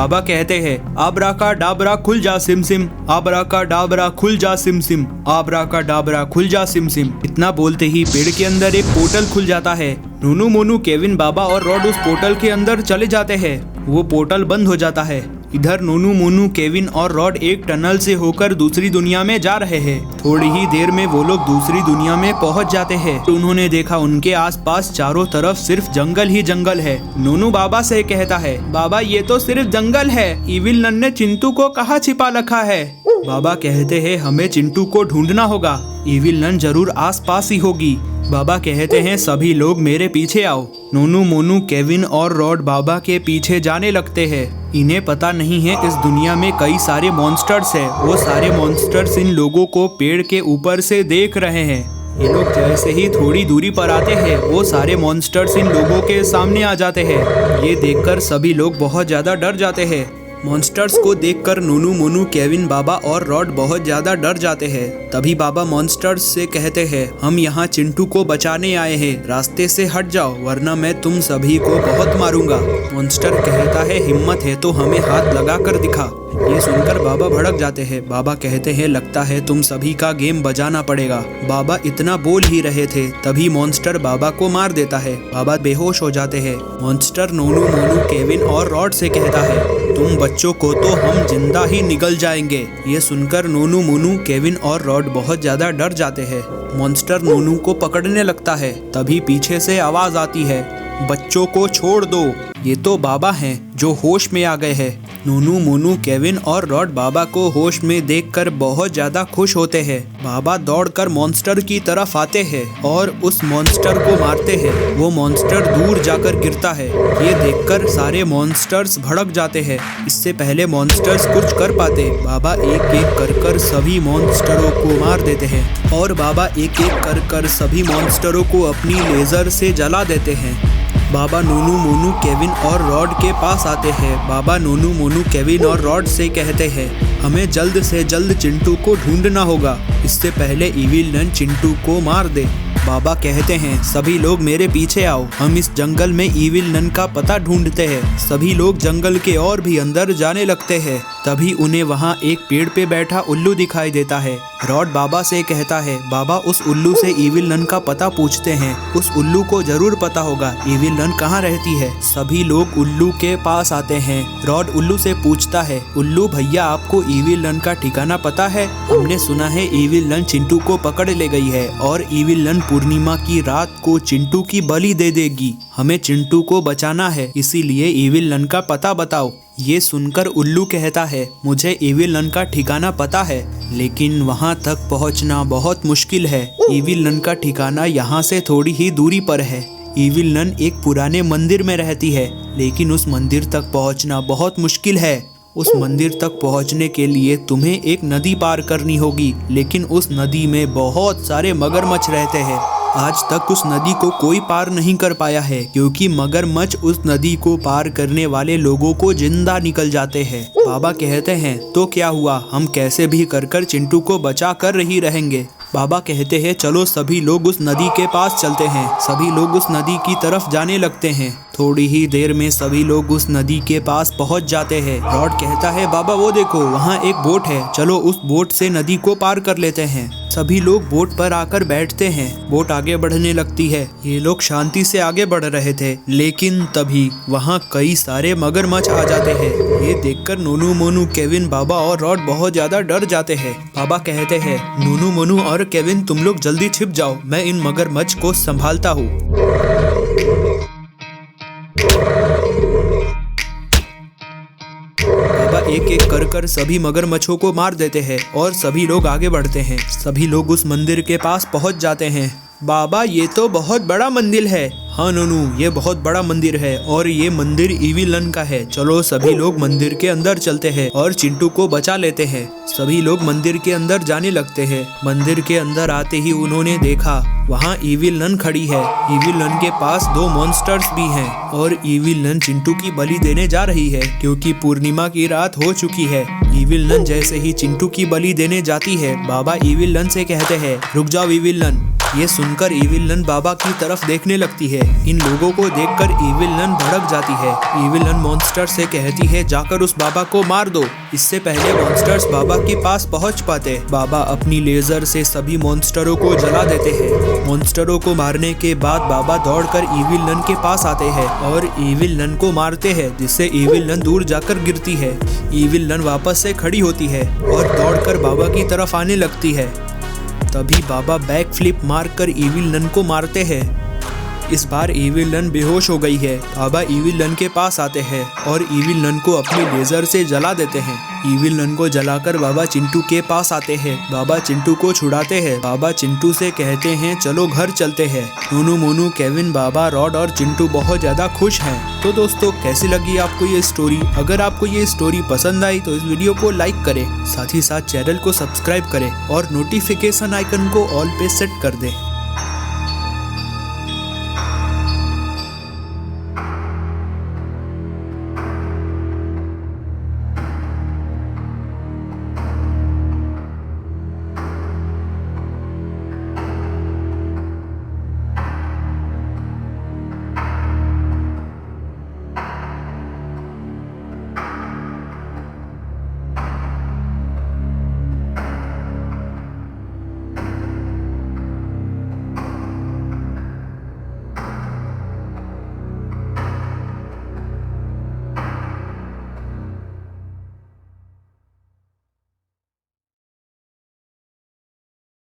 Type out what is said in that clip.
बाबा कहते हैं आबरा का डाबरा खुल जा सिम सिम, आबरा का डाबरा खुल जा सिम सिम, आबरा का डाबरा खुल जा सिम सिम। इतना बोलते ही पेड़ के अंदर एक पोर्टल खुल जाता है। नूनू मोनू केविन बाबा और रॉड उस पोर्टल के अंदर चले जाते हैं। वो पोर्टल बंद हो जाता है। इधर नूनू मोनू केविन और रॉड एक टनल से होकर दूसरी दुनिया में जा रहे हैं। थोड़ी ही देर में वो लोग दूसरी दुनिया में पहुंच जाते हैं। उन्होंने देखा उनके आसपास चारों तरफ सिर्फ जंगल ही जंगल है। नूनू बाबा से कहता है बाबा ये तो सिर्फ जंगल है, इविल नन ने चिंटू को कहाँ छिपा रखा है। बाबा कहते हैं हमें चिंटू को ढूंढना होगा, इविल नन जरूर आसपास ही होगी। बाबा कहते हैं सभी लोग मेरे पीछे आओ। नूनू मोनू केविन और रॉड बाबा के पीछे जाने लगते हैं। इन्हें पता नहीं है इस दुनिया में कई सारे मॉन्स्टर्स हैं। वो सारे मॉन्स्टर्स इन लोगों को पेड़ के ऊपर से देख रहे हैं। ये लोग जैसे ही थोड़ी दूरी पर आते हैं वो सारे मॉन्स्टर्स इन लोगों के सामने आ जाते हैं। ये देखकर सभी लोग बहुत ज्यादा डर जाते हैं। मॉन्स्टर्स को देखकर नूनू मोनू केविन बाबा और रॉड बहुत ज्यादा डर जाते हैं। तभी बाबा मॉन्स्टर्स से कहते हैं हम यहाँ चिंटू को बचाने आए हैं, रास्ते से हट जाओ वरना मैं तुम सभी को बहुत मारूंगा। मॉन्स्टर कहता है हिम्मत है तो हमें हाथ लगा कर दिखा। ये सुनकर बाबा भड़क जाते हैं। बाबा कहते हैं लगता है तुम सभी का गेम बजाना पड़ेगा। बाबा इतना बोल ही रहे थे तभी मॉन्स्टर बाबा को मार देता है। बाबा बेहोश हो जाते हैं। मॉन्स्टर नूनू मोनू केविन और रॉड से कहता है तुम बच्चों को तो हम जिंदा ही निगल जाएंगे। ये सुनकर नूनू मोनू केविन और रॉड बहुत ज्यादा डर जाते हैं। मॉन्स्टर नूनू को पकड़ने लगता है। तभी पीछे से आवाज आती है बच्चों को छोड़ दो, ये तो बाबा हैं जो होश में आ गए हैं। नूनू मोनू केविन और रॉड बाबा को होश में देखकर बहुत ज्यादा खुश होते हैं। बाबा दौड़कर मॉन्स्टर की तरफ आते हैं और उस मॉन्स्टर को मारते हैं। वो मॉन्स्टर दूर जाकर गिरता है। ये देखकर सारे मॉन्स्टर्स भड़क जाते हैं। इससे पहले मॉन्स्टर्स कुछ कर पाते बाबा एक एक कर सभी मॉन्स्टरों को मार देते हैं और बाबा एक एक कर सभी मॉन्स्टरों को अपनी लेजर से जला देते हैं। बाबा नूनू मोनू केविन और रॉड के पास आते हैं। बाबा नूनू मोनू केविन और रॉड से कहते हैं हमें जल्द से जल्द चिंटू को ढूंढना होगा, इससे पहले इविल नन चिंटू को मार दे। बाबा कहते हैं सभी लोग मेरे पीछे आओ, हम इस जंगल में इविल नन का पता ढूंढते हैं। सभी लोग जंगल के और भी अंदर जाने लगते हैं। तभी उन्हें वहाँ एक पेड़ पे बैठा उल्लू दिखाई देता है। रॉड बाबा से कहता है बाबा उस उल्लू से इविल नन का पता पूछते हैं, उस उल्लू को जरूर पता होगा इविल नन कहाँ रहती है। सभी लोग उल्लू के पास आते हैं। रॉड उल्लू से पूछता है उल्लू भैया आपको इविल नन का ठिकाना पता है? हमने सुना है इविल नन चिंटू को पकड़ ले गई है और इविल नन पूर्णिमा की रात को चिंटू की बलि दे देगी। हमें चिंटू को बचाना है, इसीलिए इविल नन का पता बताओ। ये सुनकर उल्लू कहता है मुझे इविल नन का ठिकाना पता है, लेकिन वहाँ तक पहुँचना बहुत मुश्किल है। इविल नन का ठिकाना यहाँ से थोड़ी ही दूरी पर है। इविल नन एक पुराने मंदिर में रहती है, लेकिन उस मंदिर तक पहुँचना बहुत मुश्किल है। उस मंदिर तक पहुंचने के लिए तुम्हें एक नदी पार करनी होगी, लेकिन उस नदी में बहुत सारे मगरमच्छ रहते हैं। आज तक उस नदी को कोई पार नहीं कर पाया है क्योंकि मगरमच्छ उस नदी को पार करने वाले लोगों को जिंदा निकल जाते हैं। बाबा कहते हैं तो क्या हुआ, हम कैसे भी कर चिंटू को बचा कर ही रहेंगे। बाबा कहते हैं चलो सभी लोग उस नदी के पास चलते हैं। सभी लोग उस नदी की तरफ जाने लगते हैं। थोड़ी ही देर में सभी लोग उस नदी के पास पहुंच जाते हैं। रॉड कहता है बाबा वो देखो वहाँ एक बोट है, चलो उस बोट से नदी को पार कर लेते हैं। सभी लोग बोट पर आकर बैठते हैं। बोट आगे बढ़ने लगती है। ये लोग शांति से आगे बढ़ रहे थे, लेकिन तभी वहाँ कई सारे मगरमच्छ आ जाते हैं। ये देखकर नूनू मोनू केविन बाबा और रॉड बहुत ज्यादा डर जाते हैं। बाबा कहते हैं नूनू मोनू और केविन तुम लोग जल्दी छिप जाओ, मैं इन मगरमच्छ को संभालता हूँ। एक एक कर सभी मगरमच्छों को मार देते हैं और सभी लोग आगे बढ़ते हैं। सभी लोग उस मंदिर के पास पहुंच जाते हैं। बाबा ये तो बहुत बड़ा मंदिर है। हाँ नूनू ये बहुत बड़ा मंदिर है और ये मंदिर इविल नन का है। चलो सभी लोग मंदिर के अंदर चलते हैं और चिंटू को बचा लेते हैं। सभी लोग मंदिर के अंदर जाने लगते हैं। मंदिर के अंदर आते ही उन्होंने देखा वहाँ इविल नन खड़ी है। इविल नन के पास 2 मॉन्स्टर्स भी हैं और इविल नन चिंटू की बलि देने जा रही है क्योंकि पूर्णिमा की रात हो चुकी है। इविल नन जैसे ही चिंटू की बलि देने जाती है, बाबा इविल नन से कहते हैं रुक जाओ इविल नन, ये सुनकर इविल नन बाबा की तरफ देखने लगती है। इन लोगों को देखकर इविल नन भड़क जाती है। इविल नन मॉन्स्टर से कहती है जाकर उस बाबा को मार दो। इससे पहले मॉन्स्टर्स बाबा के पास पहुंच पाते, बाबा अपनी लेजर से सभी मॉन्स्टरों को जला देते हैं। मॉन्स्टरों को मारने के बाद बाबा दौड़कर इविल नन के पास आते हैं और इविल नन को मारते हैं, जिससे इविल नन दूर जाकर गिरती है। इविल नन वापस से खड़ी होती है और दौड़कर बाबा की तरफ आने लगती है। तभी बाबा बैक फ्लिप मारकर इविल नन को मारते हैं। इस बार इविल नन बेहोश हो गई है। बाबा इविल नन के पास आते हैं और इविल नन को अपने लेजर से जला देते हैं। इविल नन को जलाकर बाबा चिंटू के पास आते हैं। बाबा चिंटू को छुड़ाते हैं। बाबा चिंटू से कहते हैं चलो घर चलते हैं। नूनू मोनू, केविन, बाबा, रॉड और चिंटू बहुत ज्यादा खुश हैं। तो दोस्तों, कैसी लगी आपको ये स्टोरी? अगर आपको ये स्टोरी पसंद आई तो इस वीडियो को लाइक करें, साथ ही साथ चैनल को सब्सक्राइब करें और नोटिफिकेशन आइकन को ऑल पे सेट कर दें।